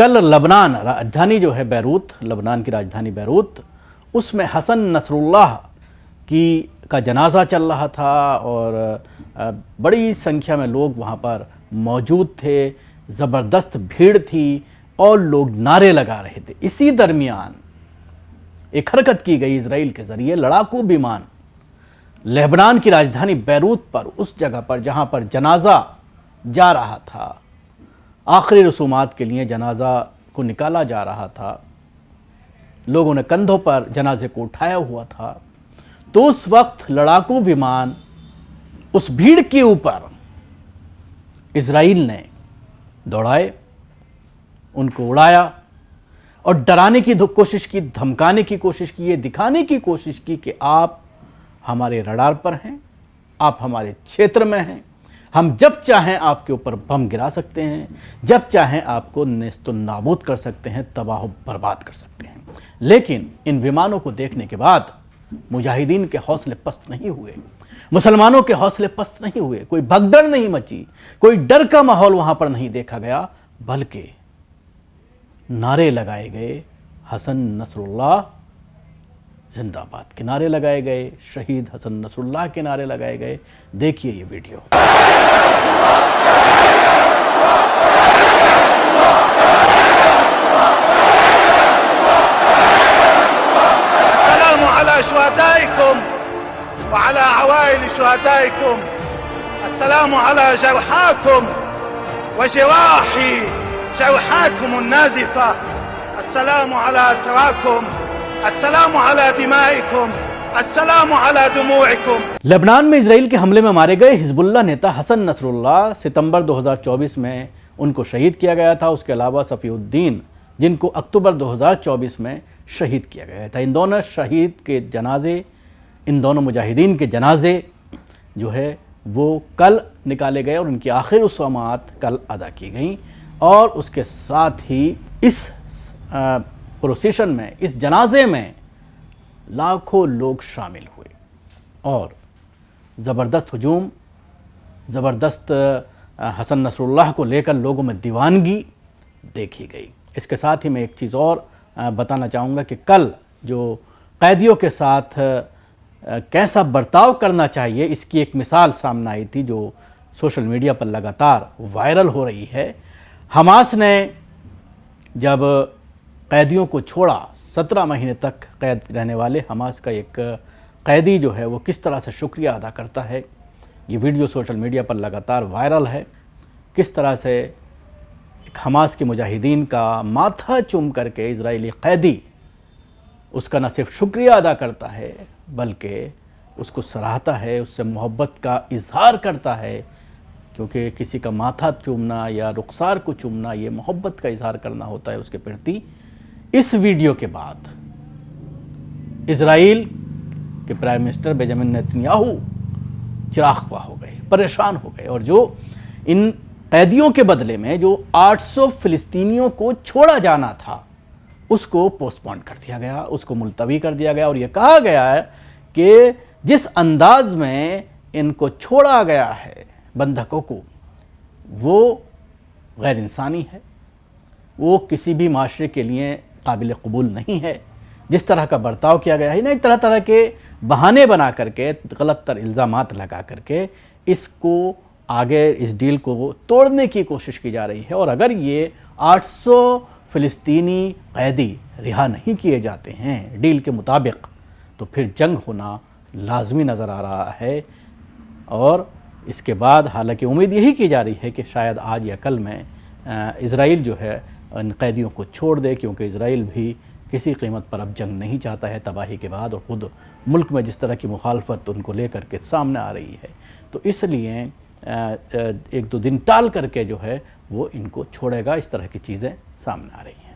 कल लबनान राजधानी जो है बैरूत, लबनान की राजधानी बैरूत, उसमें हसन नसरुल्लाह का जनाज़ा चल रहा था और बड़ी संख्या में लोग वहाँ पर मौजूद थे, ज़बरदस्त भीड़ थी और लोग नारे लगा रहे थे। इसी दरमियान एक हरकत की गई इजराइल के ज़रिए, लड़ाकू विमान लेबनान की राजधानी बैरूत पर, उस जगह पर जहाँ पर जनाज़ा जा रहा था, आखिरी रसूमात के लिए जनाज़ा को निकाला जा रहा था, लोगों ने कंधों पर जनाजे को उठाया हुआ था, तो उस वक्त लड़ाकू विमान उस भीड़ के ऊपर इजराइल ने दौड़ाए, उनको उड़ाया और डराने की कोशिश की, धमकाने की कोशिश की, ये दिखाने की कोशिश की कि आप हमारे रडार पर हैं, आप हमारे क्षेत्र में हैं, हम जब चाहें आपके ऊपर बम गिरा सकते हैं, जब चाहें आपको नेस्तो नाबूद कर सकते हैं, तबाह बर्बाद कर सकते हैं। लेकिन इन विमानों को देखने के बाद मुजाहिदीन के हौसले पस्त नहीं हुए, मुसलमानों के हौसले पस्त नहीं हुए, कोई भगदड़ नहीं मची, कोई डर का माहौल वहां पर नहीं देखा गया, बल्कि नारे लगाए गए, हसन नसरुल्लाह जिंदाबाद के नारे लगाए गए, शहीद हसन नसरुल्लाह के नारे लगाए गए। देखिए ये वीडियो। अस्सलामु अला शुहदाइकुम व अला अवाइल शुहदाइकुम, अस्सलामु अला जरहाकुम व जवाही जरहाकुम अन्नाज़िफा, अस्सलामु अला असराकुम, अस्सलामु अला दिमाइकुम, अस्सलामु अला दुमूइकुम। लेबनान में इजराइल के हमले में मारे गए हिजबुल्लाह नेता हसन नसरुल्लाह सितंबर 2024 में उनको शहीद किया गया था। उसके अलावा सफ़ीउद्दीन, जिनको अक्टूबर 2024 में शहीद किया गया था। इन दोनों शहीद के जनाजे, इन दोनों मुजाहिदीन के जनाजे जो है वो कल निकाले गए और उनकी आखिर रसूमात कल अदा की गई। और उसके साथ ही इस प्रोसेशन में, इस जनाजे में लाखों लोग शामिल हुए और ज़बरदस्त हुजूम, ज़बरदस्त हसन नसरुल्लाह को लेकर लोगों में दीवानगी देखी गई। इसके साथ ही मैं एक चीज़ और बताना चाहूँगा कि कल जो कैदियों के साथ कैसा बर्ताव करना चाहिए, इसकी एक मिसाल सामने आई थी जो सोशल मीडिया पर लगातार वायरल हो रही है। हमास ने जब कैदियों को छोड़ा, 17 महीने तक कैद रहने वाले हमास का एक कैदी जो है वो किस तरह से शुक्रिया अदा करता है, ये वीडियो सोशल मीडिया पर लगातार वायरल है। किस तरह से एक हमास के मुजाहिदीन का माथा चूम करके इजरायली कैदी उसका न सिर्फ शुक्रिया अदा करता है बल्कि उसको सराहता है, उससे मोहब्बत का इजहार करता है, क्योंकि किसी का माथा चूमना या रुखसार को चूमना ये मोहब्बत का इजहार करना होता है उसके प्रति। इस वीडियो के बाद इजराइल के प्राइम मिनिस्टर बेंजामिन नेतन्याहू चिरागपा हो गए, परेशान हो गए और जो इन कैदियों के बदले में जो 800 फिलिस्तीनियों को छोड़ा जाना था उसको पोस्टपोन कर दिया गया, उसको मुलतवी कर दिया गया और यह कहा गया है कि जिस अंदाज में इनको छोड़ा गया है बंधकों को, वो गैर इंसानी है, वो किसी भी माशरे के लिए काबिल कबूल नहीं है। जिस तरह का बर्ताव किया गया है ना, तरह तरह के बहाने बना करके, गलत तर इल्ज़ामात लगा करके इसको आगे, इस डील को तोड़ने की कोशिश की जा रही है। और अगर ये 800 फ़िलिस्तीनी कैदी रिहा नहीं किए जाते हैं डील के मुताबिक, तो फिर जंग होना लाजमी नज़र आ रहा है। और इसके बाद हालांकि उम्मीद यही की जा रही है कि शायद आज या कल में इजराइल जो है इन कैदियों को छोड़ दे, क्योंकि इजराइल भी किसी कीमत पर अब जंग नहीं चाहता है तबाही के बाद, और ख़ुद मुल्क में जिस तरह की मुखालफत उनको लेकर के सामने आ रही है, तो इसलिए 1-2 दिन टाल करके जो है वो इनको छोड़ेगा। इस तरह की चीज़ें सामने आ रही हैं।